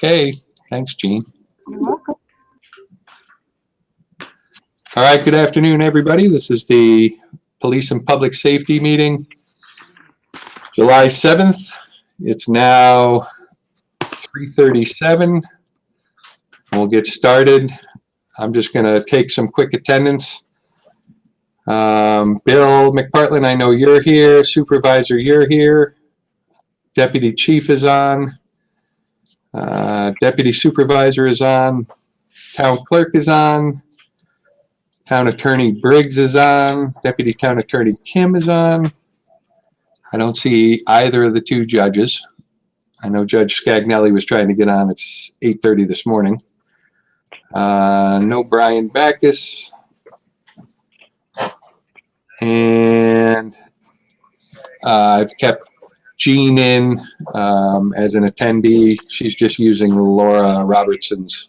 Okay, thanks, Jean. You're welcome. All right, good afternoon, everybody. This is the Police and Public Safety meeting, July 7th. It's now 3:37. We'll get started. I'm just going to take some quick attendance. Bill McPartland, I know you're here. Supervisor, you're here. Deputy Chief is on. Deputy Supervisor is on. Town Clerk is on. Town Attorney Briggs is on. Deputy Town Attorney Kim is on. I don't see either of the two judges. I know Judge Scagnelli was trying to get on. It's 8:30 this morning. No Brian Backus. And I've kept Jean in as an attendee. She's just using Laura Robertson's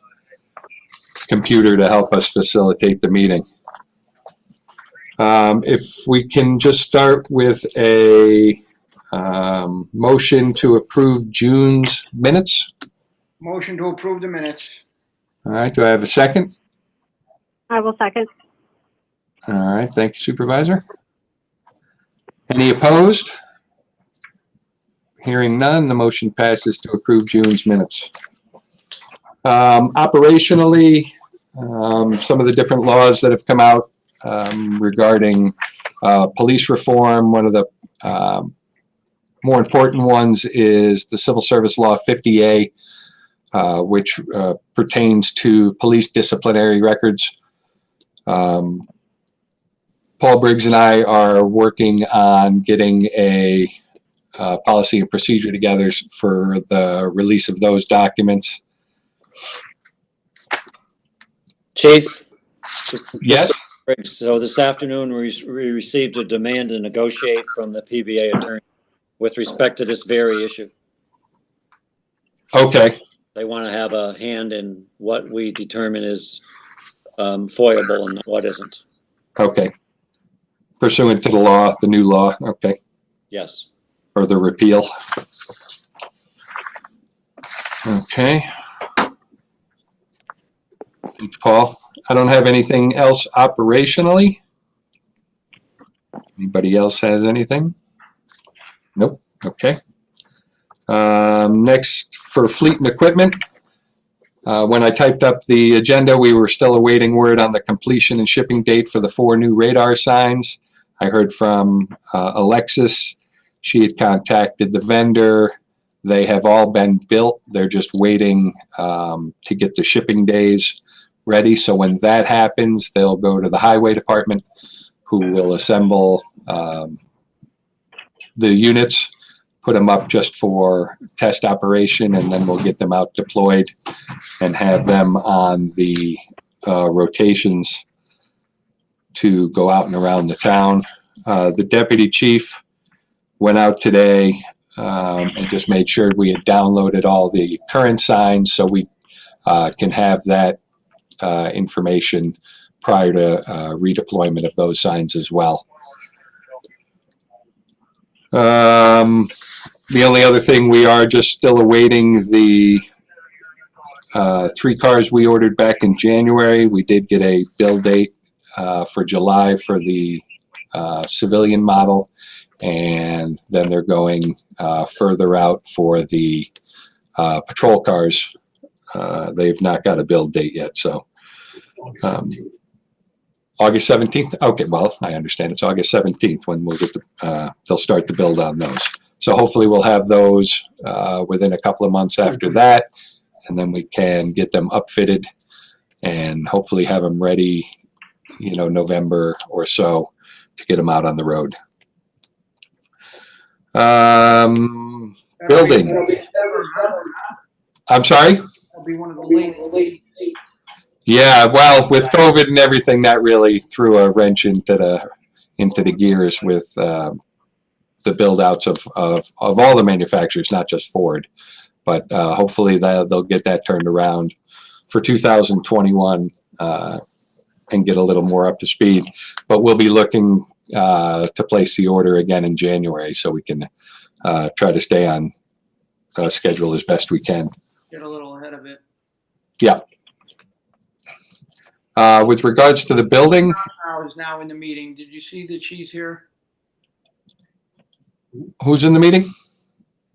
computer to help us facilitate the meeting. If we can just start with a motion to approve June's minutes. Motion to approve the minutes. All right, do I have a second? I will second. All right, thank you, Supervisor. Any opposed? Hearing none, the motion passes to approve June's minutes. Operationally, some of the different laws that have come out regarding police reform, one of the more important ones is the Civil Service Law 50A, which pertains to police disciplinary records. Paul Briggs and I are working on getting a policy and procedure together for the release of those documents. Chief? Yes? So this afternoon, we received a demand to negotiate from the PBA attorney with respect to this very issue. Okay. They want to have a hand in what we determine is foiable and what isn't. Okay. Pursuant to the law, the new law. Okay. Yes. Or the repeal. Okay. Thank you, Paul. I don't have anything else operationally. Anybody else has anything? Nope. Okay. Next, for fleet and equipment. When I typed up the agenda, we were still awaiting word on the completion and shipping date for the 4 new radar signs. I heard from Alexis. She had contacted the vendor. They have all been built. They're just waiting to get the shipping days ready. So when that happens, they'll go to the highway department, who will assemble the units, put them up just for test operation, and then we'll get them out deployed and have them on the rotations to go out and around the town. The deputy chief went out today and just made sure we had downloaded all the current signs so we can have that information prior to redeployment of those signs as well. The only other thing, we are just still awaiting the 3 cars we ordered back in January. We did get a bill date for July for the civilian model, and then they're going further out for the patrol cars. They've not got a build date yet, so August 17th. Okay, well, I understand it's August 17th when we'll get the they'll start the build on those. So hopefully we'll have those within a couple of months after that, and then we can get them upfitted and hopefully have them ready, you know, November or so to get them out on the road. Building. I'm sorry? That'll be one of the late. Yeah, well, with COVID and everything, that really threw a wrench into the gears with the build outs of all the manufacturers, not just Ford. But hopefully they'll get that turned around for 2021 and get a little more up to speed. But we'll be looking to place the order again in January so we can try to stay on schedule as best we can. Get a little ahead of it. With regards to the building, I was now in the meeting. Did you see that she's here? who's in the meeting?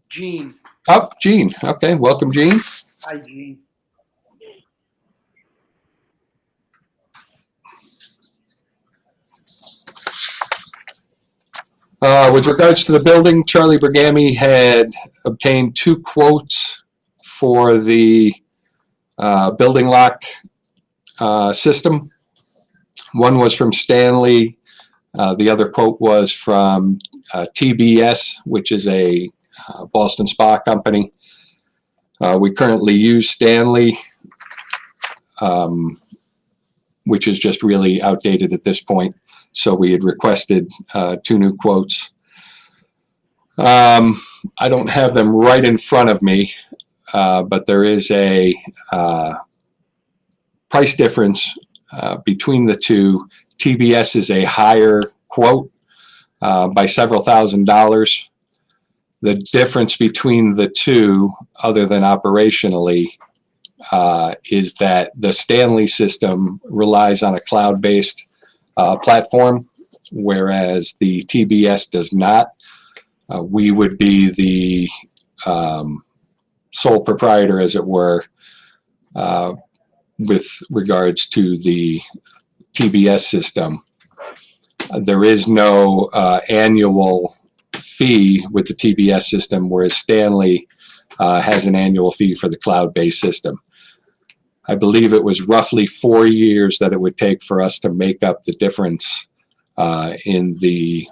Jean. Oh, Jean. Okay, welcome, Jean. Hi, Jean. With regards to the building, Charlie Bergami had obtained 2 quotes for the building lock system. One was from Stanley. The other quote was from TBS, which is a Boston Spa company. We currently use Stanley, which is just really outdated at this point. So we had requested 2 new quotes. I don't have them right in front of me, but there is a price difference between the two. TBS is a higher quote by several $1,000s. The difference between the two, other than operationally, is that the Stanley system relies on a cloud-based platform, whereas the TBS does not. We would be the sole proprietor, as it were, with regards to the TBS system. There is no annual fee with the TBS system, whereas Stanley has an annual fee for the cloud-based system. I believe it was roughly 4 years that it would take for us to make up the difference in the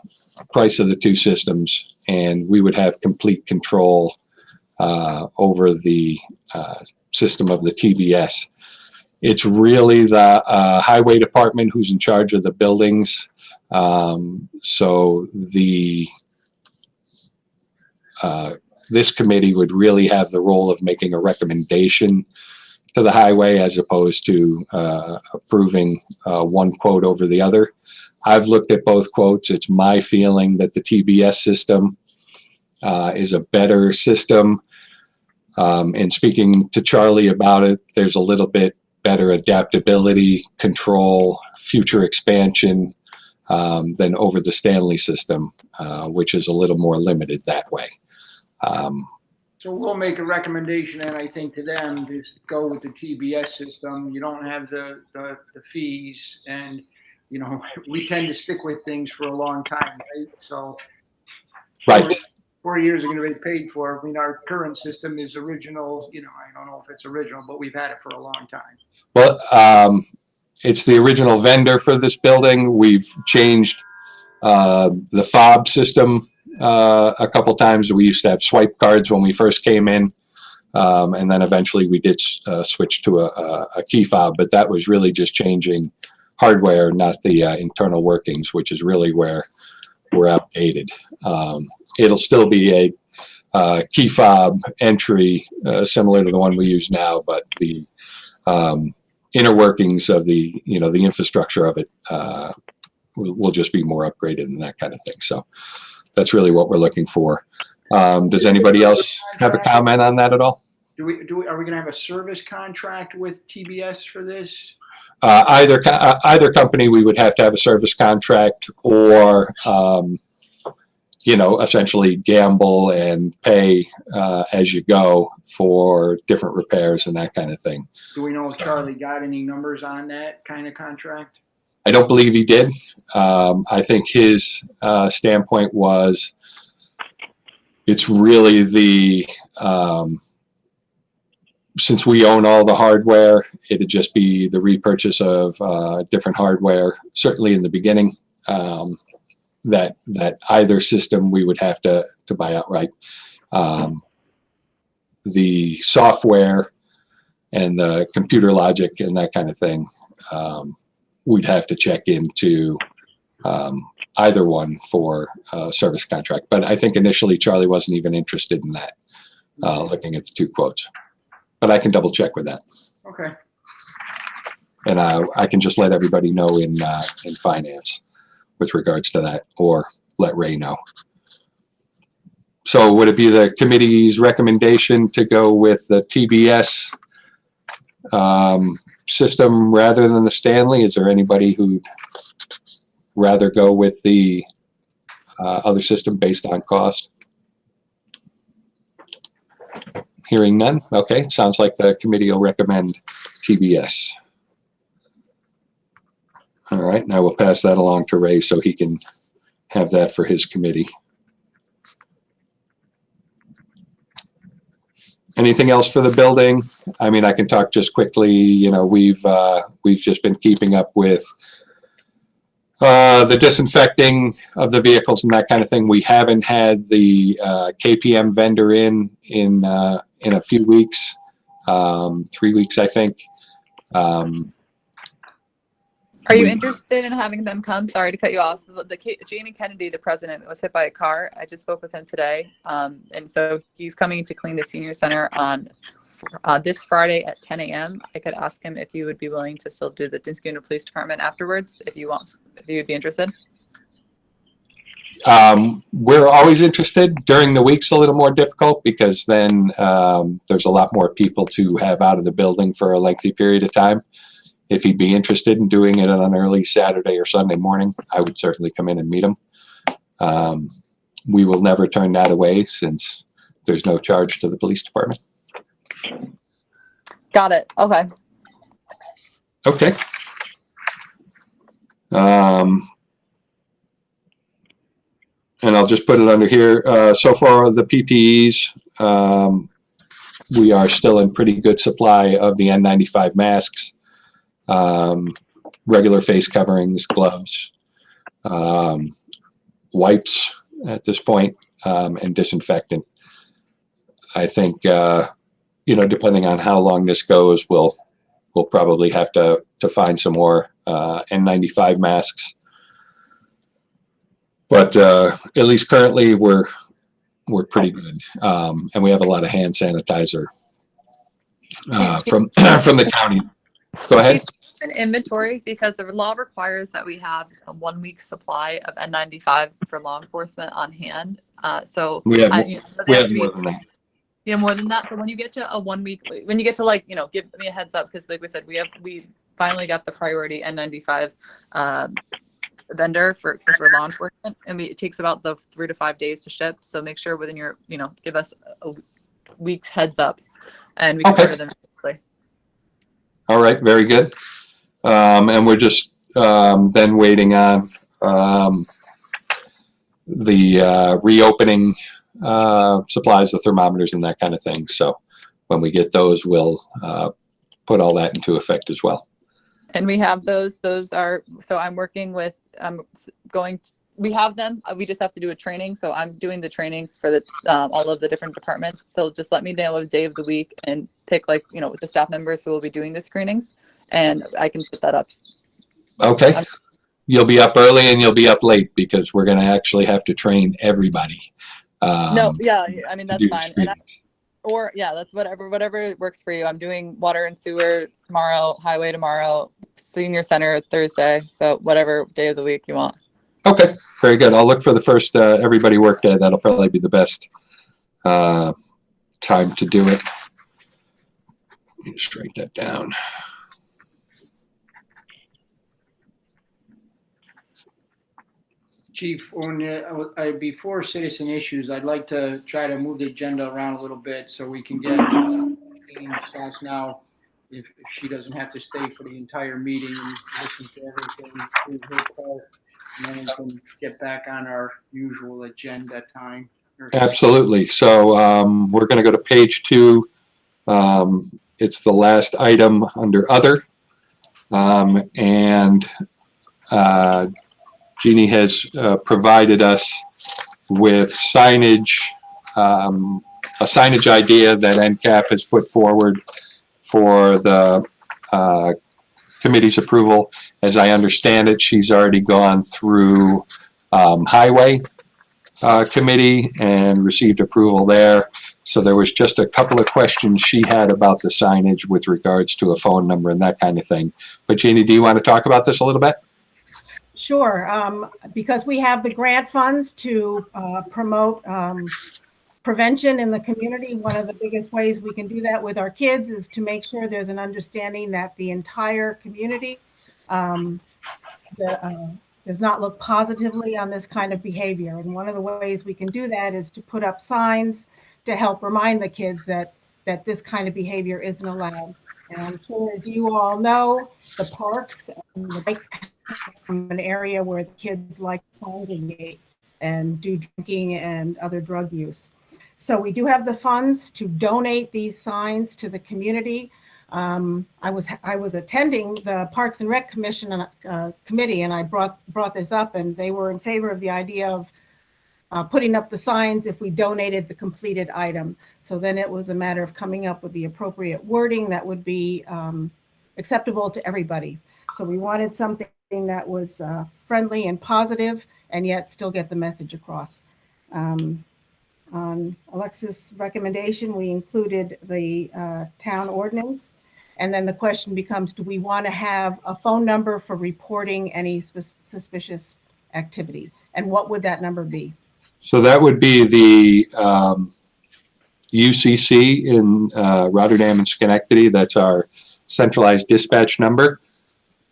price of the two systems, and we would have complete control over the system of the TBS. It's really the highway department who's in charge of the buildings. So this committee would really have the role of making a recommendation to the highway as opposed to approving one quote over the other. I've looked at both quotes. It's my feeling that the TBS system is a better system. And speaking to Charlie about it, there's a little bit better adaptability, control, future expansion than over the Stanley system, which is a little more limited that way. So we'll make a recommendation, and I think to them, just go with the TBS system. You don't have the fees, and you know, we tend to stick with things for a long time, right? So Right. 4 years are going to be paid for. I mean, our current system is original. You know, I don't know if it's original, but we've had it for a long time. Well, it's the original vendor for this building. We've changed the fob system a couple times. We used to have swipe cards when we first came in, and then eventually we did switch to a key fob, but that was really just changing hardware, not the internal workings, which is really where we're outdated. It'll still be a key fob entry similar to the one we use now, but the inner workings of the infrastructure of it will just be more upgraded and that kind of thing. So that's really what we're looking for. Does anybody else have a comment on that at all? Are we going to have a service contract with TBS for this? Either company, we would have to have a service contract, or essentially gamble and pay as you go for different repairs and that kind of thing. Do we know if Charlie got any numbers on that kind of contract? I don't believe he did. I think his standpoint was it's really the since we own all the hardware, it'd just be the repurchase of different hardware, certainly in the beginning, that either system we would have to buy outright. The software and the computer logic and that kind of thing, we'd have to check into either one for a service contract. But I think initially Charlie wasn't even interested in that, looking at the two quotes. But I can double check with that. Okay. And I can just let everybody know in finance with regards to that, or let Ray know. So would it be the committee's recommendation to go with the TBS system rather than the Stanley? Is there anybody who'd rather go with the other system based on cost? Hearing none. Okay, sounds like the committee will recommend TBS. All right, and I will pass that along to Ray so he can have that for his committee. Anything else for the building? I mean, I can talk just quickly. You know, we've just been keeping up with the disinfecting of the vehicles and that kind of thing. We haven't had the KPM vendor in a few weeks, 3 weeks, I think. Are you interested in having them come? Sorry to cut you off. Jamie Kennedy, the president, was hit by a car. I just spoke with him today. And so he's coming to clean the senior center on this Friday at 10 a.m. I could ask him if he would be willing to still do the Dinscuna Police Department afterwards, if you would be interested. We're always interested. During the week's a little more difficult because then there's a lot more people to have out of the building for a lengthy period of time. If he'd be interested in doing it on an early Saturday or Sunday morning, I would certainly come in and meet him. We will never turn that away since there's no charge to the police department. Got it. Okay. Okay. And I'll just put it under here. So far, the PPEs, we are still in pretty good supply of the N95 masks, regular face coverings, gloves, wipes at this point, and disinfectant. I think, you know, depending on how long this goes, we'll probably have to find some more N95 masks. But at least currently we're pretty good, and we have a lot of hand sanitizer from the county. Go ahead. An inventory, because the law requires that we have a 1 week supply of N95s for law enforcement on hand. So We have have more than that. Yeah, more than that. So when you get to a 1 week, when you get to, like, you know, give me a heads up, because like we said, we finally got the priority N95 vendor since we're law enforcement, and it takes about the 3 to 5 days to ship. So make sure within your, you know, give us a week's heads up, and we can order them quickly. All right, very good. And we're just then waiting on the reopening supplies, the thermometers and that kind of thing. So when we get those, we'll put all that into effect as well. And we have those are, so I'm working with, we have them, we just have to do a training. So I'm doing the trainings for the all of the different departments. So just let me know a day of the week and pick, like, you know, the staff members who will be doing the screenings, and I can set that up. Okay. You'll be up early and you'll be up late because we're going to actually have to train everybody. No, yeah, I mean, that's do fine. screenings. That's whatever works for you. I'm doing water and sewer tomorrow, highway tomorrow, senior center Thursday. So whatever day of the week you want. Okay, very good. I'll look for the first everybody work day. That'll probably be the best time to do it. Let me just write that down. Chief, before citizen issues, I'd like to try to move the agenda around a little bit so we can get Jeannie starts now, if she doesn't have to stay for the entire meeting and listen to everything through her call, and then we can get back on our usual agenda time. Absolutely. So we're going to go to page 2. It's the last item under other, and Jeannie has provided us with signage, a signage idea that NCAP has put forward for the committee's approval. As I understand it, she's already gone through highway committee and received approval there. So there was just a couple of questions she had about the signage with regards to a phone number and that kind of thing. But Jeannie, do you want to talk about this a little bit? Sure, because we have the grant funds to promote prevention in the community. One of the biggest ways we can do that with our kids is to make sure there's an understanding that the entire community um, does not look positively on this kind of behavior. And one of the ways we can do that is to put up signs to help remind the kids that this kind of behavior isn't allowed. And I'm sure, as you all know, the parks and the bike paths from an area where the kids like to congregate and do drinking and other drug use. So we do have the funds to donate these signs to the community. I was attending the Parks and Rec Commission committee, and I brought this up, and they were in favor of the idea of putting up the signs if we donated the completed item. So then it was a matter of coming up with the appropriate wording that would be acceptable to everybody. So we wanted something that was friendly and positive, and yet still get the message across. On Alexis' recommendation, we included the town ordinance. And then the question becomes, do we want to have a phone number for reporting any suspicious activity? And what would that number be? So that would be the UCC in Rotterdam and Schenectady. That's our centralized dispatch number.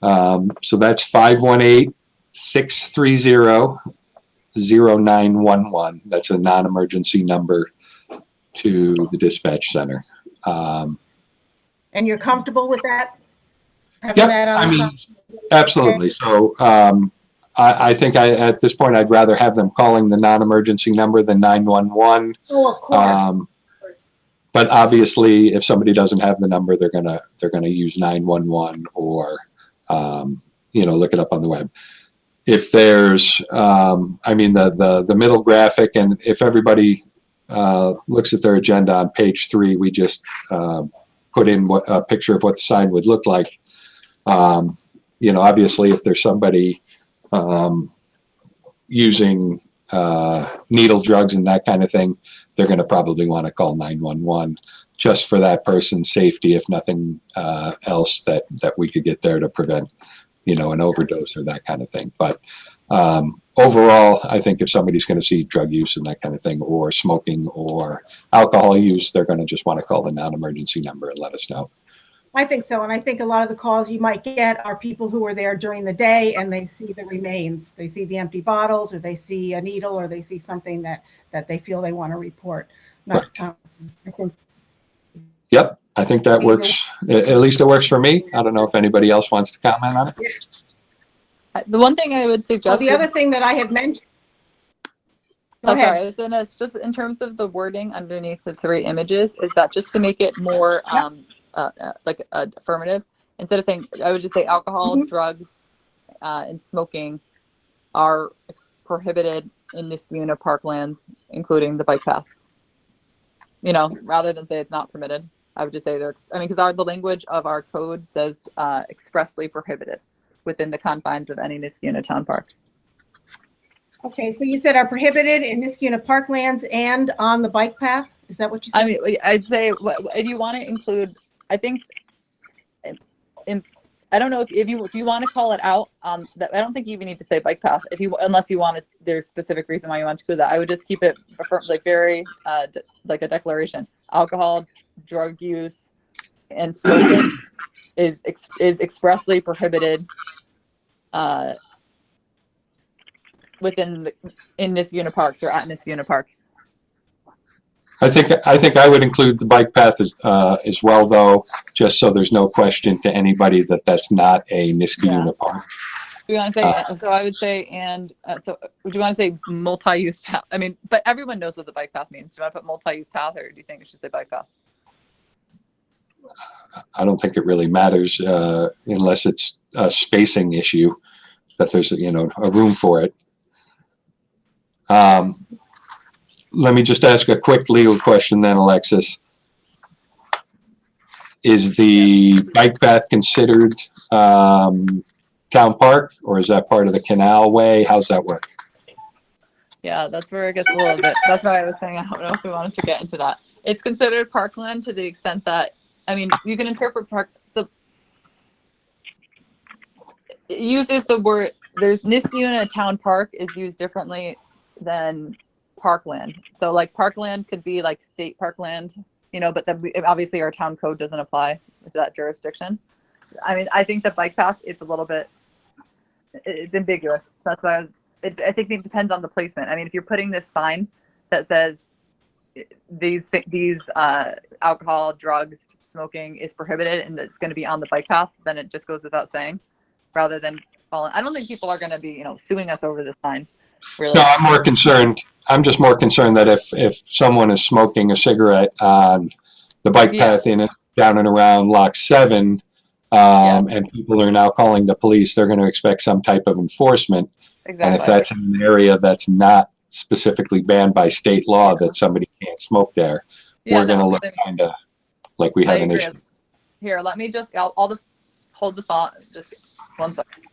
So that's 518-630-0911. That's a non-emergency number to the dispatch center. And you're comfortable with that? Having Yep, that on I the mean, side? absolutely. So I think at this point, I'd rather have them calling the non-emergency number than 911. Oh, of course. But obviously, if somebody doesn't have the number, they're gonna use 911 or look it up on the web. If there's, I mean, the middle graphic, and if everybody looks at their agenda on page 3, we just put in a picture of what the sign would look like. Obviously, if there's somebody using needle drugs and that kind of thing, they're going to probably want to call 911 just for that person's safety, if nothing else that we could get there to prevent, an overdose or that kind of thing. But overall, I think if somebody's going to see drug use and that kind of thing, or smoking or alcohol use, they're going to just want to call the non-emergency number and let us know. I think so. And I think a lot of the calls you might get are people who are there during the day and they see the remains. They see the empty bottles, or they see a needle, or they see something that they feel they want to report. I think. Yep, I think that works. At least it works for me. I don't know if anybody else wants to comment on it. The one thing I would suggest. The other thing that I had mentioned. Go ahead. Sorry, I was gonna, it's just in terms of the wording underneath the 3 images, is that just to make it more like affirmative, instead of saying, I would just say alcohol, drugs, and smoking are prohibited in Niskayuna parklands, including the bike path. Rather than say it's not permitted, I would just say because the language of our code says expressly prohibited within the confines of any Niskayuna town park. Okay, so you said are prohibited in Niskayuna parklands and on the bike path? Is that what you said? I mean, I'd say if you want to include, I think, I don't know if you do you want to call it out. I don't think you even need to say bike path unless you want it. There's a specific reason why you want to include that. I would just keep it like very like a declaration. Alcohol, drug use, and smoking is expressly prohibited in Niskayuna parks or at Niskayuna parks. I think I would include the bike path as well, though, just so there's no question to anybody that that's not a Niskayuna park. Do you want to say, so I would say, so would you want to say multi-use path? I mean, but everyone knows what the bike path means. Do I put multi-use path, or do you think it should say bike path? I don't think it really matters unless it's a spacing issue, that there's a room for it. Let me just ask a quick legal question then, Alexis. Is the bike path considered town park, or is that part of the canal way? How's that work? Yeah, that's where it gets a little bit, that's why I was saying, I don't know if we wanted to get into that. It's considered parkland to the extent that, I mean, you can interpret park, so it uses the word, there's Niskayuna town park is used differently than parkland. So like parkland could be like state parkland, but then obviously our town code doesn't apply to that jurisdiction. I mean, I think the bike path, it's a little bit, it's ambiguous. That's why I think it depends on the placement. I mean, if you're putting this sign that says these alcohol, drugs, smoking is prohibited, and it's going to be on the bike path, then it just goes without saying, rather than following. I don't think people are going to be, suing us over this sign. Really. No, I'm just more concerned that if someone is smoking a cigarette on the bike path down and around Lock 7, and people are now calling the police, they're going to expect some type of enforcement. Exactly. And if that's in an area that's not specifically banned by state law that somebody can't smoke there, we're going to look kind of like we have an issue. Here, let me just, I'll just hold the thought. Just 1 second.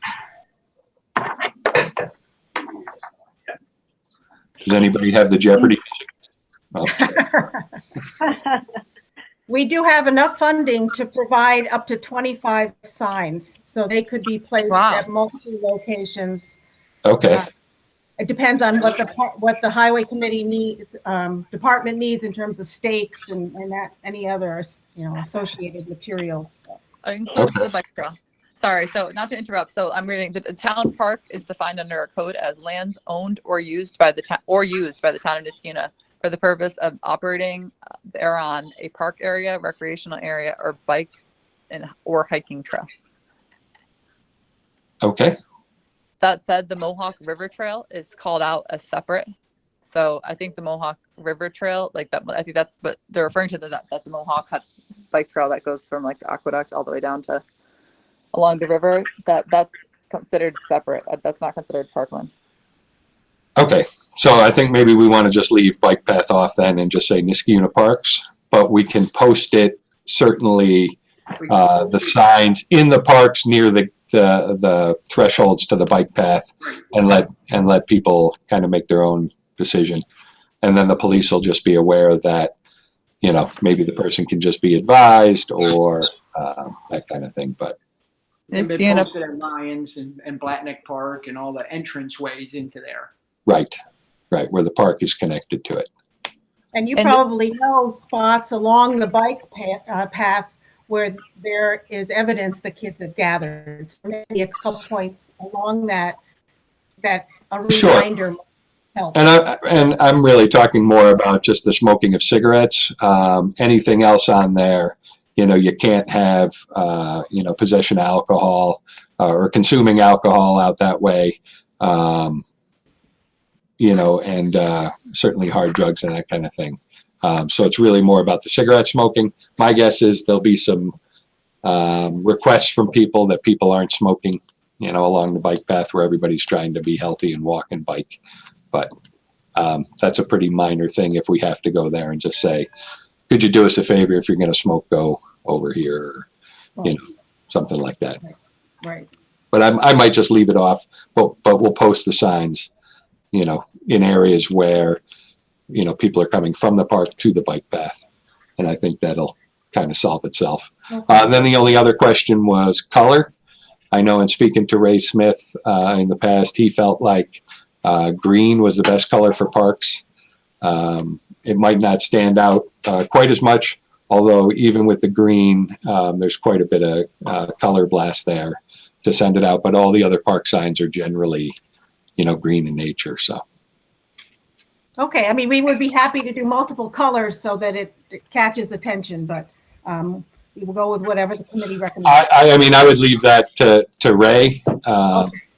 Does anybody have the Jeopardy music? Oh. We do have enough funding to provide up to 25 signs, so they could be placed at multiple locations. Okay. It depends on what the highway committee needs, department needs in terms of stakes and that any other associated materials. Includes the bike trail. Sorry, so not to interrupt. So I'm reading the town park is defined under our code as lands owned or used by the town of Niskuna for the purpose of operating thereon a park area, recreational area, or bike or hiking trail. Okay. That said, the Mohawk River Trail is called out as separate. So I think the Mohawk River Trail, like that, I think that's what they're referring to, that the Mohawk bike trail that goes from like the aqueduct all the way down to along the river, that's considered separate. That's not considered parkland. Okay. So I think maybe we want to just leave bike path off then and just say Niskuna Parks, but we can post it certainly the signs in the parks near the thresholds to the bike path, and let people kind of make their own decision. And then the police will just be aware that, maybe the person can just be advised or that kind of thing. But and been posted at Lions and Blatnick Park and all the entrance ways into there. Right, where the park is connected to it. And you probably know spots along the bike path where there is evidence the kids have gathered. So maybe a couple points along that a reminder might help. And I'm really talking more about just the smoking of cigarettes. Anything else on there, you can't have, possession of alcohol or consuming alcohol out that way. And certainly hard drugs and that kind of thing. So it's really more about the cigarette smoking. My guess is there'll be some requests from people that people aren't smoking, along the bike path where everybody's trying to be healthy and walk and bike. But that's a pretty minor thing if we have to go there and just say, could you do us a favor? If you're going to smoke, go over here, or, something like that. Right. But I might just leave it off, but we'll post the signs, in areas where, people are coming from the park to the bike path. And I think that'll kind of solve itself. Okay. Then the only other question was color. I know in speaking to Ray Smith in the past, he felt like green was the best color for parks. It might not stand out quite as much, although even with the green, there's quite a bit of color blast there to send it out. But all the other park signs are generally, green in nature. So. Okay, I mean, we would be happy to do multiple colors so that it catches attention, but we will go with whatever the committee recommends. I mean, I would leave that to Ray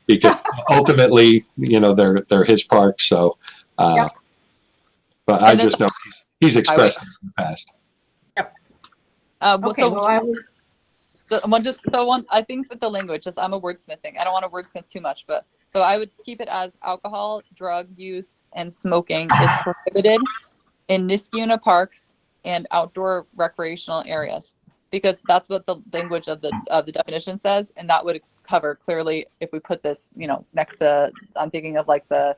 because ultimately, they're his park. So, Yep. But I just know he's expressed in the past. Yep. Okay, well, I will. I think with the language, I'm a wordsmithing. I don't want to wordsmith too much, but so I would keep it as alcohol, drug use, and smoking is prohibited in Niskuna parks and outdoor recreational areas, because that's what the language of the definition says, and that would cover clearly if we put this, next to. I'm thinking of like the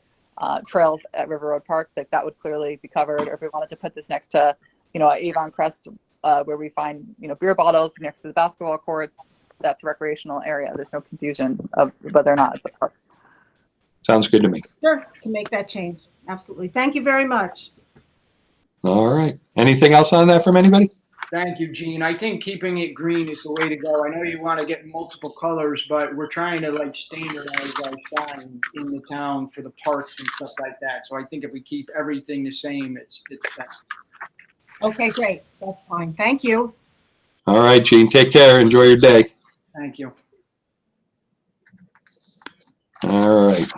trails at River Road Park, that would clearly be covered. Or if we wanted to put this next to, Avon Crest, where we find, beer bottles next to the basketball courts, that's a recreational area. There's no confusion of whether or not it's a park. Sounds good to me. Sure, can make that change. Absolutely. Thank you very much. All right. Anything else on that from anybody? Thank you, Gene. I think keeping it green is the way to go. I know you want to get multiple colors, but we're trying to like standardize our sign in the town for the parks and stuff like that. So I think if we keep everything the same, it's best. Okay, great. That's fine. Thank you. All right, Gene, take care. Enjoy your day. Thank you. All right.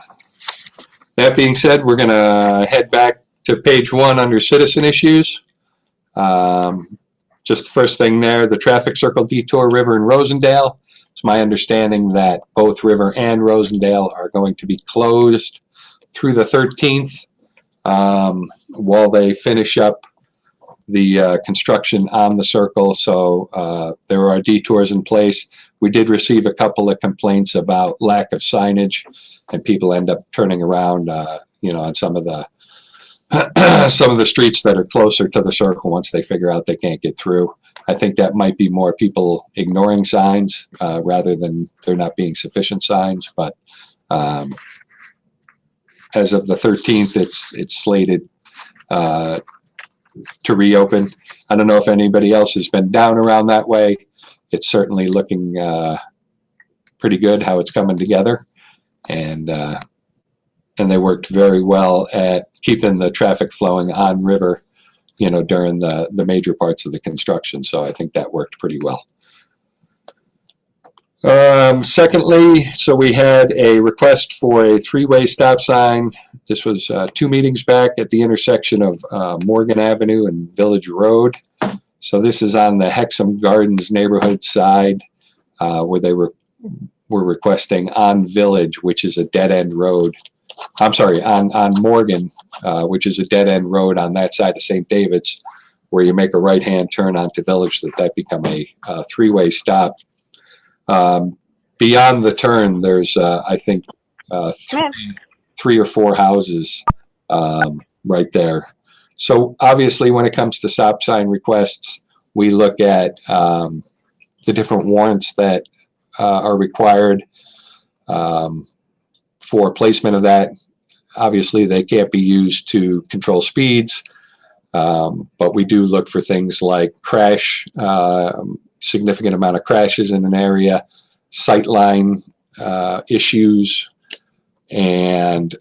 That being said, we're going to head back to page 1 under citizen issues. Just the first thing there, the traffic circle detour River and Rosendale. It's my understanding that both River and Rosendale are going to be closed through the 13th while they finish up the construction on the circle. So there are detours in place. We did receive a couple of complaints about lack of signage, and people end up turning around, on some of the streets that are closer to the circle once they figure out they can't get through. I think that might be more people ignoring signs rather than there not being sufficient signs. But as of the 13th, it's slated to reopen. I don't know if anybody else has been down around that way. It's certainly looking pretty good how it's coming together, and they worked very well at keeping the traffic flowing on River, during the major parts of the construction. So I think that worked pretty well. Secondly, so we had a request for a 3-way stop sign. This was 2 meetings back at the intersection of Morgan Avenue and Village Road. So this is on the Hexham Gardens neighborhood side where they were requesting on Village, which is a dead-end road. I'm sorry, on Morgan, which is a dead-end road on that side of St. David's, where you make a right-hand turn onto Village, that become a 3-way stop. Beyond the turn, there's, I think, 3 or 4 houses right there. So obviously, when it comes to stop sign requests, we look at the different warrants that are required for placement of that. Obviously, they can't be used to control speeds, but we do look for things like crash, significant amount of crashes in an area, sightline issues, and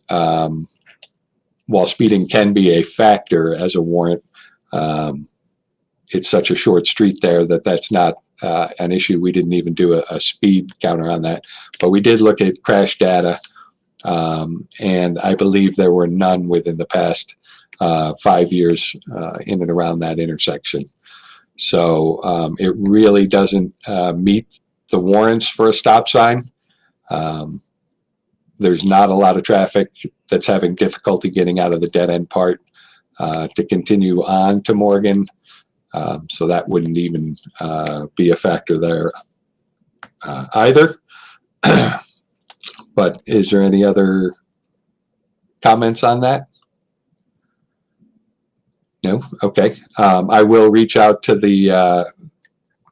while speeding can be a factor as a warrant, it's such a short street there that's not an issue. We didn't even do a speed counter on that, but we did look at crash data, and I believe there were none within the past 5 years in and around that intersection. So it really doesn't meet the warrants for a stop sign. There's not a lot of traffic that's having difficulty getting out of the dead end part to continue on to Morgan. So that wouldn't even be a factor there either. But is there any other comments on that? No? Okay. I will reach out to the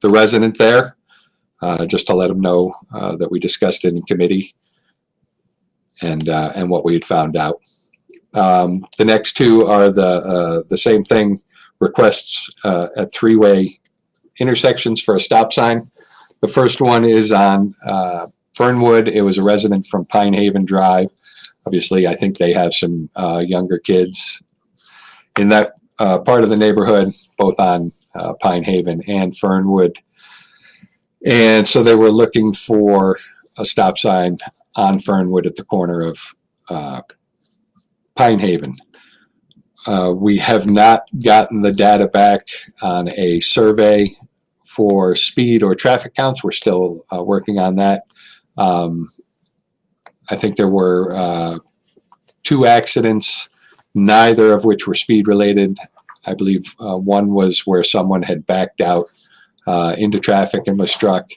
resident there just to let them know that we discussed it in committee and what we had found out. The next 2 are the same thing, requests at 3-way intersections for a stop sign. The first one is on Fernwood. It was a resident from Pine Haven Drive. Obviously, I think they have some younger kids in that part of the neighborhood, both on Pine Haven and Fernwood. And so they were looking for a stop sign on Fernwood at the corner of Pine Haven. We have not gotten the data back on a survey for speed or traffic counts. We're still working on that. I think there were 2 accidents, neither of which were speed related. I believe one was where someone had backed out into traffic and was struck,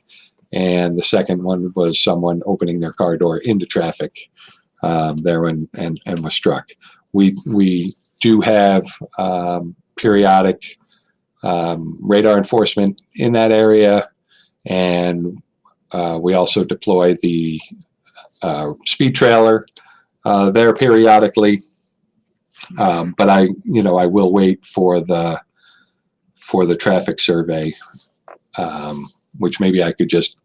and the second one was someone opening their car door into traffic there and was struck. We do have periodic radar enforcement in that area, and we also deploy the speed trailer there periodically. But I will wait for the traffic survey, which maybe I could just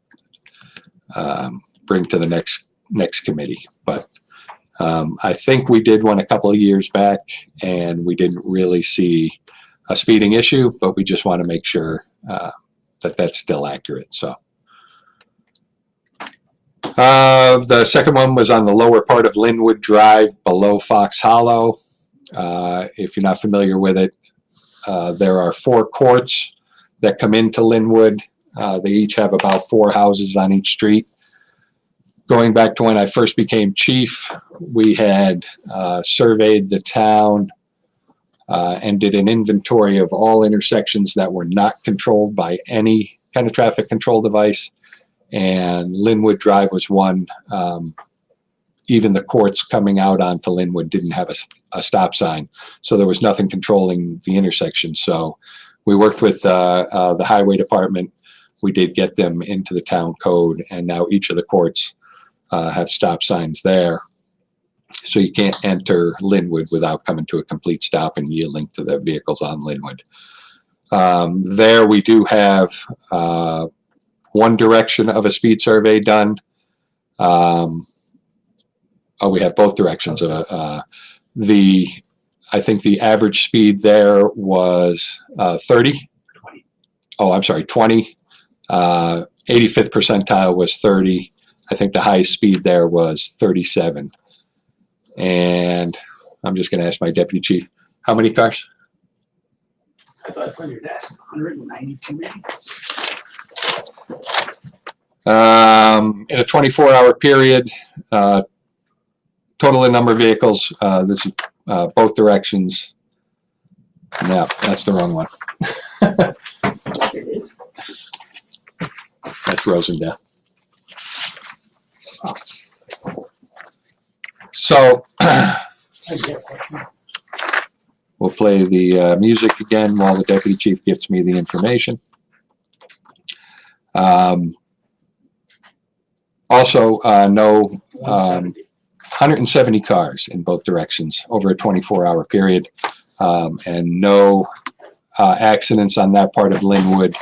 bring to the next committee. But I think we did one a couple of years back, and we didn't really see a speeding issue, but we just want to make sure that that's still accurate. So the second one was on the lower part of Linwood Drive below Fox Hollow. If you're not familiar with it, there are 4 courts that come into Linwood. They each have about 4 houses on each street. Going back to when I first became chief, we had surveyed the town and did an inventory of all intersections that were not controlled by any kind of traffic control device. And Linwood Drive was one. Even the courts coming out onto Linwood didn't have a stop sign. So there was nothing controlling the intersection. So we worked with the highway department. We did get them into the town code, and now each of the courts have stop signs there. So you can't enter Linwood without coming to a complete stop and yielding to the vehicles on Linwood. There we do have one direction of a speed survey done. We have both directions of I think the average speed there was 30. Oh, I'm sorry, 20. 85th percentile was 30. I think the highest speed there was 37. And I'm just going to ask my deputy chief, how many cars? I thought I put your desk 192 maybe. In a 24-hour period, total number of vehicles, this is both directions. No, that's the wrong one. It is. That's Rosendale. So I get it. we'll play the music again while the deputy chief gives me the information. Also, no 170. 170 cars in both directions over a 24-hour period, and no accidents on that part of Linwood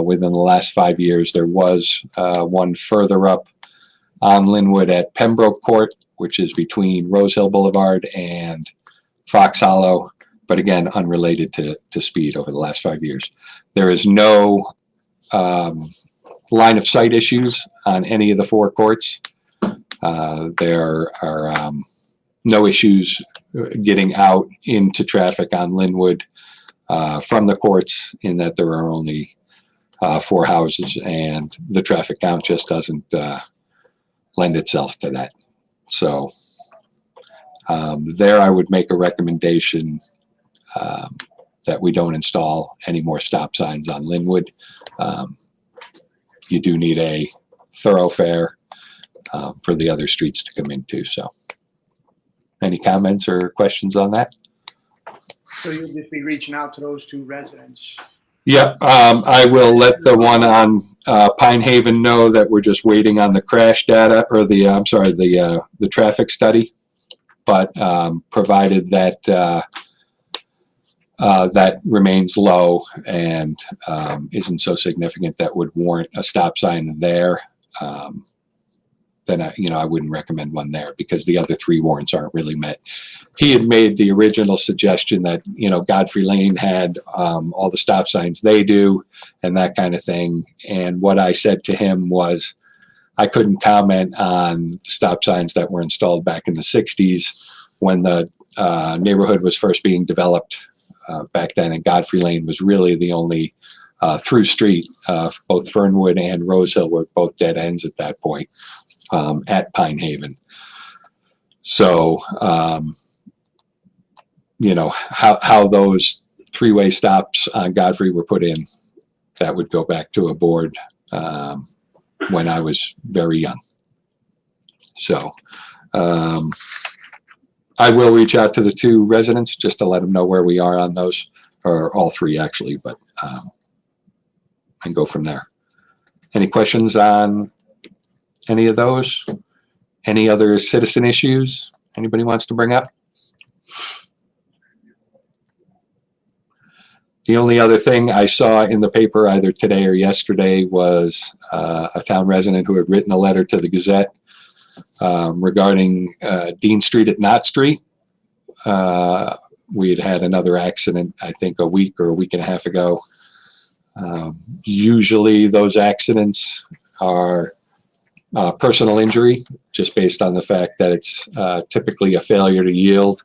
within the last 5 years. There was one further up on Linwood at Pembroke Court, which is between Rose Hill Boulevard and Fox Hollow, but again, unrelated to speed over the last 5 years. There is no line of sight issues on any of the 4 courts. There are no issues getting out into traffic on Linwood from the courts, in that there are only 4 houses, and the traffic count just doesn't lend itself to that. So there I would make a recommendation that we don't install any more stop signs on Linwood. You do need a thoroughfare for the other streets to come into. So any comments or questions on that? So you'll just be reaching out to those 2 residents. Yeah, I will let the one on Pine Haven know that we're just waiting on the crash data, or the traffic study. But provided that that remains low and isn't so significant that would warrant a stop sign there, then I wouldn't recommend one there, because the other 3 warrants aren't really met. He had made the original suggestion that Godfrey Lane had all the stop signs they do and that kind of thing. And what I said to him was, I couldn't comment on stop signs that were installed back in the 60s when the neighborhood was first being developed back then, and Godfrey Lane was really the only through street. Both Fernwood and Rose Hill were both dead ends at that point. At Pine Haven. So, how those 3-way stops on Godfrey were put in, that would go back to a board when I was very young. So, I will reach out to the 2 residents just to let them know where we are on those, or all 3 actually, but and go from there. Any questions on any of those? Any other citizen issues anybody wants to bring up? The only other thing I saw in the paper either today or yesterday was a town resident who had written a letter to the Gazette regarding Dean Street at Knott Street. We had had another accident, I think a week or a week and a half ago. Usually those accidents are personal injury, just based on the fact that it's typically a failure to yield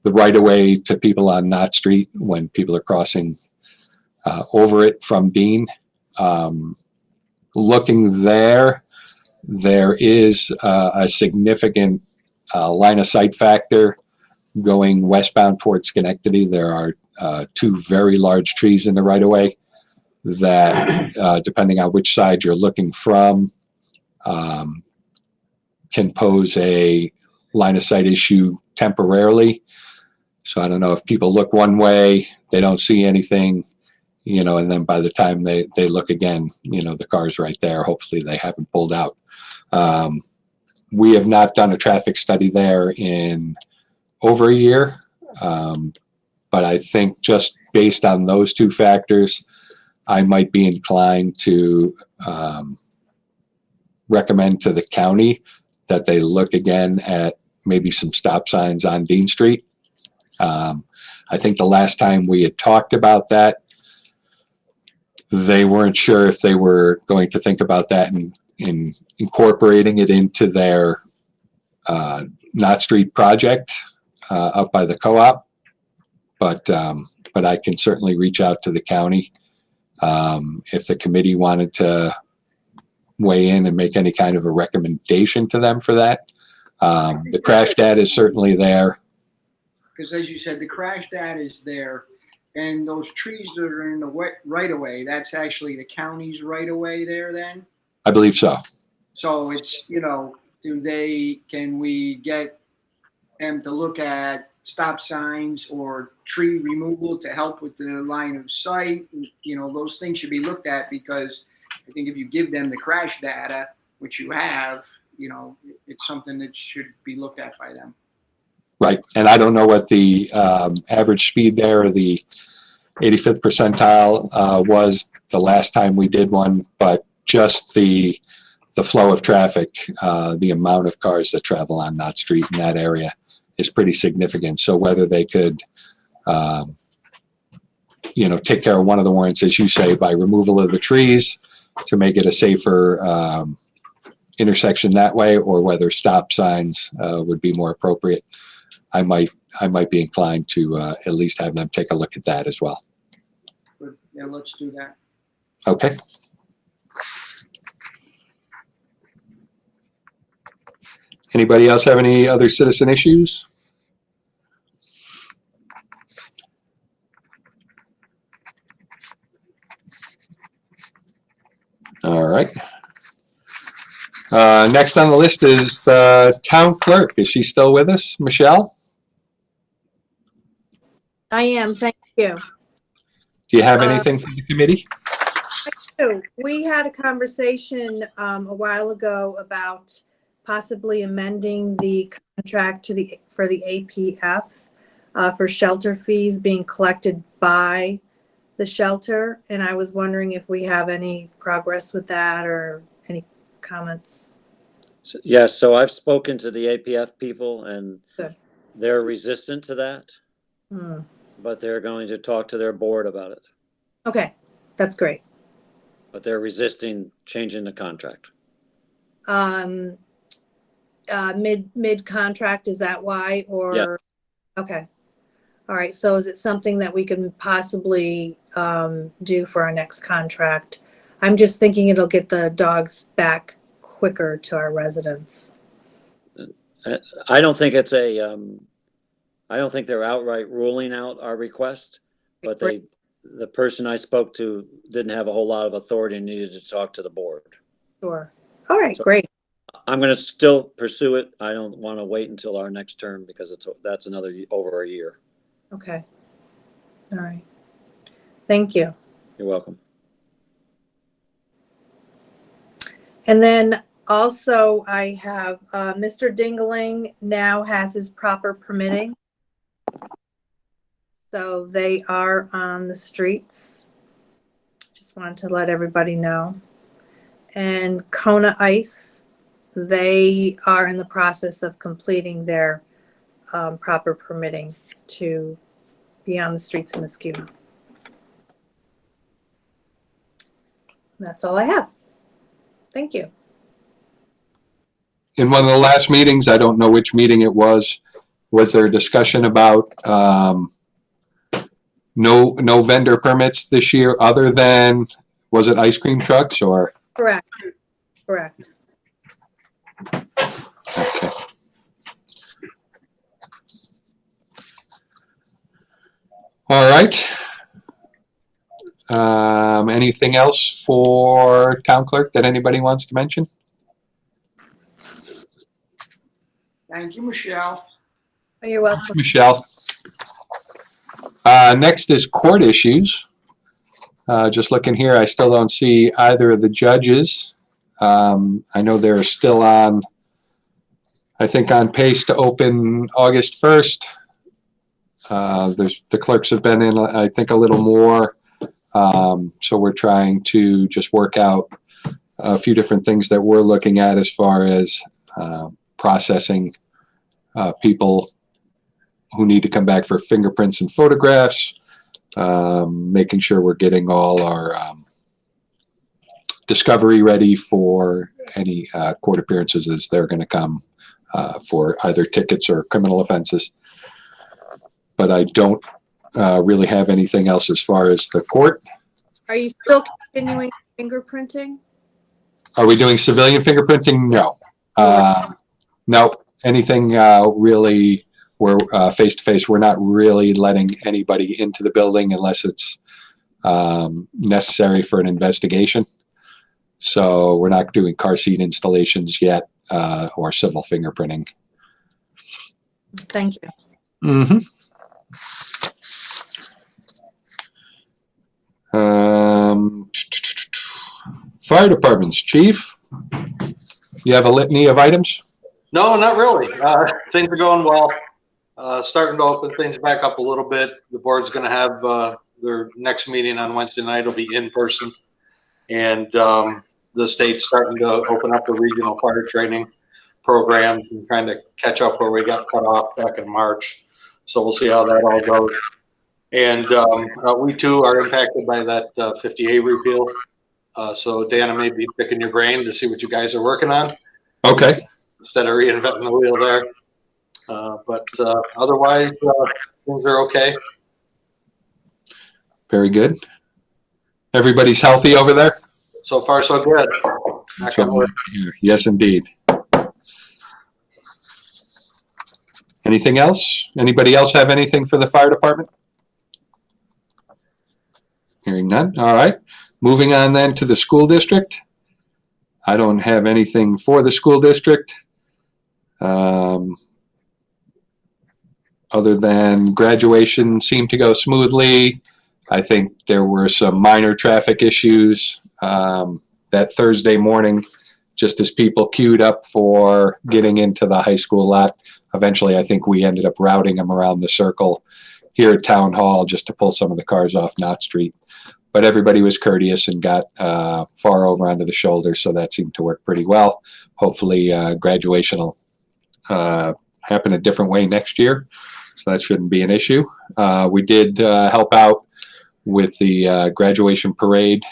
the right of way to people on Knott Street when people are crossing over it from Dean. Looking there is a significant line of sight factor going westbound towards Schenectady. There are two very large trees in the right of way that, depending on which side you're looking from, can pose a line of sight issue temporarily. So I don't know if people look one way, they don't see anything, you know, and then by the time they look again, you know, the car's right there. Hopefully they haven't pulled out. We have not done a traffic study there in over a year. But I think just based on those two factors, I might be inclined to recommend to the county that they look again at maybe some stop signs on Dean Street. I think the last time we had talked about that, they weren't sure if they were going to think about that and in incorporating it into their Knott Street project up by the co-op. But I can certainly reach out to the county if the committee wanted to weigh in and make any kind of a recommendation to them for that. The crash data is certainly there. Because as you said, the crash data is there, and those trees that are in the right of way, that's actually the county's right of way there then? I believe so. So it's, you know, can we get them to look at stop signs or tree removal to help with the line of sight? You know, those things should be looked at, because I think if you give them the crash data, which you have, you know, it's something that should be looked at by them. Right. And I don't know what the average speed there, or the 85th percentile was the last time we did one, but just the flow of traffic, the amount of cars that travel on Knott Street in that area is pretty significant. So whether they could, you know, take care of one of the warrants, as you say, by removal of the trees to make it a safer intersection that way, or whether stop signs would be more appropriate, I might be inclined to at least have them take a look at that as well. But yeah, let's do that. Okay. Anybody else have any other citizen issues? All right. Next on the list is the town clerk. Is she still with us, Michelle? I am, thank you. Do you have anything for the committee? So, we had a conversation a while ago about possibly amending the contract for the APF for shelter fees being collected by the shelter, and I was wondering if we have any progress with that or any comments. Yes, so I've spoken to the APF people, and Good. they're resistant to that, Hmm. but they're going to talk to their board about it. Okay, that's great. But they're resisting changing the contract. Mid contract, is that why, or? Yeah. Okay. All right, so is it something that we can possibly do for our next contract? I'm just thinking it'll get the dogs back quicker to our residents. I don't think it's I don't think they're outright ruling out our request, but the person I spoke to didn't have a whole lot of authority and needed to talk to the board. Sure. All right, So- great. I'm going to still pursue it. I don't want to wait until our next term, because that's another over a year. Okay. All right. Thank you. You're welcome. And then also I have Mr. Dingaling now has his proper permitting. So they are on the streets. Just wanted to let everybody know. And Kona Ice, they are in the process of completing their proper permitting to be on the streets in Muskegon. That's all I have. Thank you. In one of the last meetings, I don't know which meeting it was there a discussion about no vendor permits this year other than, was it ice cream trucks or? Correct. Correct. Okay. All right. Anything else for town clerk that anybody wants to mention? Thank you, Michelle. Oh, you're welcome. Michelle. Next is court issues. Just looking here, I still don't see either of the judges. I know they're still on, I think, on pace to open August 1st. The clerks have been in, I think, a little more. So we're trying to just work out a few different things that we're looking at as far as processing people who need to come back for fingerprints and photographs, making sure we're getting all our discovery ready for any court appearances as they're going to come for either tickets or criminal offenses. But I don't really have anything else as far as the court. Are you still continuing fingerprinting? Are we doing civilian fingerprinting? No. Nope. Anything really, we're face-to-face. We're not really letting anybody into the building unless it's necessary for an investigation. So we're not doing car seat installations yet or civil fingerprinting. Thank you. Mm-hmm. Fire departments, chief. You have a litany of items? No, not really. Things are going well. Starting to open things back up a little bit. The board's going to have their next meeting on Wednesday night. It'll be in person. And the state's starting to open up the regional fire training programs and trying to catch up where we got cut off back in March. So we'll see how that all goes. And we too are impacted by that 50A repeal. So Dana may be picking your brain to see what you guys are working on. Okay. Instead of reinventing the wheel there. But otherwise, things are okay. Very good. Everybody's healthy over there? So far, so good. That's what we're here. Yes, indeed. Anything else? Anybody else have anything for the fire department? Hearing none. All right. Moving on then to the school district. I don't have anything for the school district. Other than graduation seemed to go smoothly. I think there were some minor traffic issues that Thursday morning, just as people queued up for getting into the high school lot. Eventually, I think we ended up routing them around the circle here at Town Hall just to pull some of the cars off Knott Street. But everybody was courteous and got far over onto the shoulder, so that seemed to work pretty well. Hopefully, graduation will happen a different way next year, so that shouldn't be an issue. We did help out with the graduation parade,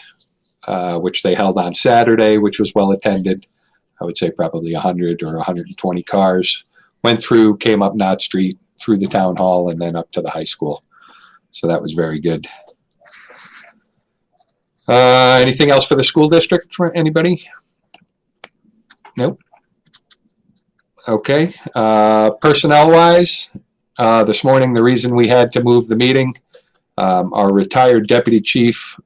which they held on Saturday, which was well attended. I would say probably 100 or 120 cars went through, came up Knott Street, through the town hall, and then up to the high school. So that was very good. Anything else for the school district for anybody? Nope. Okay. Personnel-wise, this morning, the reason we had to move the meeting, our retired deputy chief,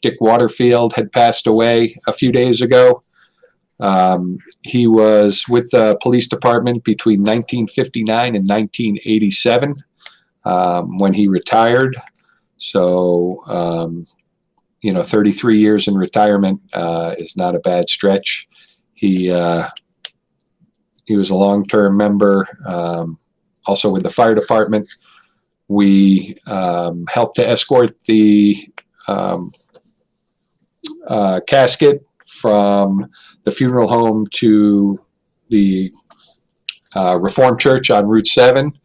Dick Waterfield, had passed away a few days ago. He was with the police department between 1959 and 1987 when he retired. So, 33 years in retirement is not a bad stretch. He was a long-term member, also with the fire department. We helped to escort the casket from the funeral home to the Reformed Church on Route 7,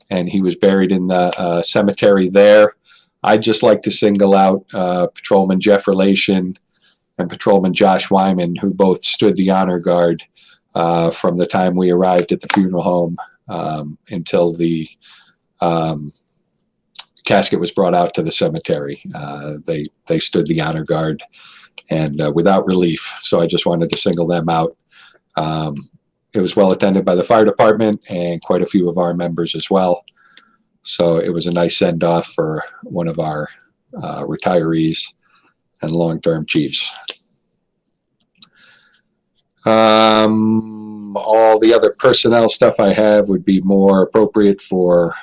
and he was buried in the cemetery there. I'd just like to single out Patrolman Jeff Relation and Patrolman Josh Wyman, who both stood the honor guard from the time we arrived at the funeral home until the casket was brought out to the cemetery. They stood the honor guard and without relief. So I just wanted to single them out. It was well attended by the fire department and quite a few of our members as well. So it was a nice send off for one of our retirees and long-term chiefs. All the other personnel stuff I have would be more appropriate for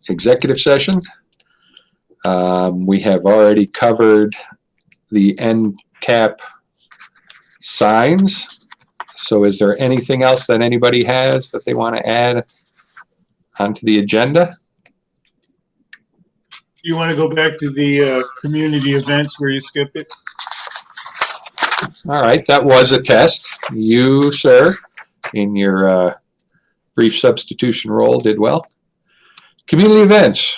executive session. We have already covered the end cap signs. So is there anything else that anybody has that they want to add onto the agenda? You want to go back to the community events where you skipped it? All right, that was a test. You, sir, in your brief substitution role, did well. Community events.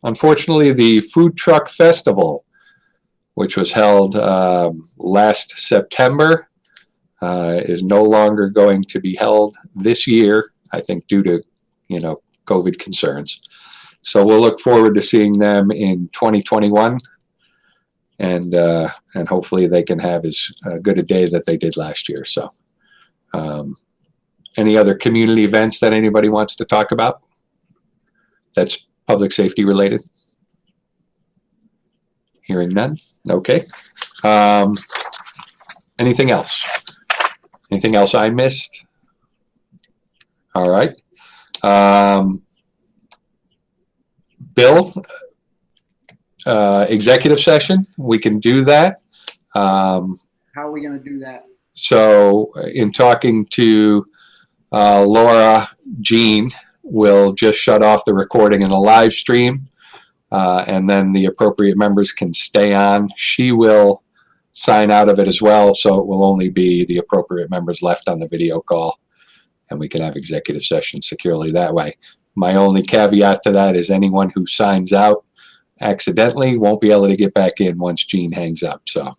Unfortunately, the Food Truck Festival, which was held last September, is no longer going to be held this year, I think due to, COVID concerns. So we'll look forward to seeing them in 2021, and hopefully they can have as good a day that they did last year. So any other community events that anybody wants to talk about that's public safety related? Hearing none. Okay. Anything else? Anything else I missed? All right. Bill, executive session, we can do that. How are we gonna do that? So in talking to Laura, Jean will just shut off the recording and the live stream, and then the appropriate members can stay on. She will sign out of it as well, so it will only be the appropriate members left on the video call, and we can have executive session securely that way. My only caveat to that is anyone who signs out accidentally won't be able to get back in once Jean hangs up. So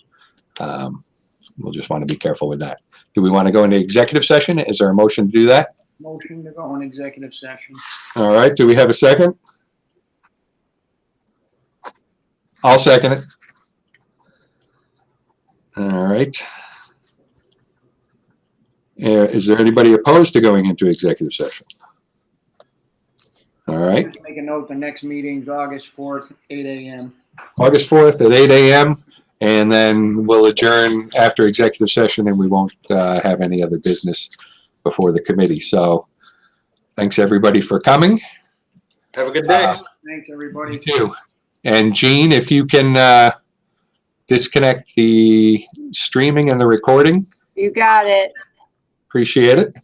we'll just want to be careful with that. Do we want to go into executive session? Is there a motion to do that? Motion to go in executive session. All right. Do we have a second? I'll second it. All right. Is there anybody opposed to going into executive session? All right. Just make a note, the next meeting's August 4th, 8 a.m. August 4th at 8 a.m. And then we'll adjourn after executive session, and we won't have any other business before the committee. So thanks everybody for coming. Have a good day. Thanks, everybody. You too. And Jean, if you can disconnect the streaming and the recording, You got it. appreciate it.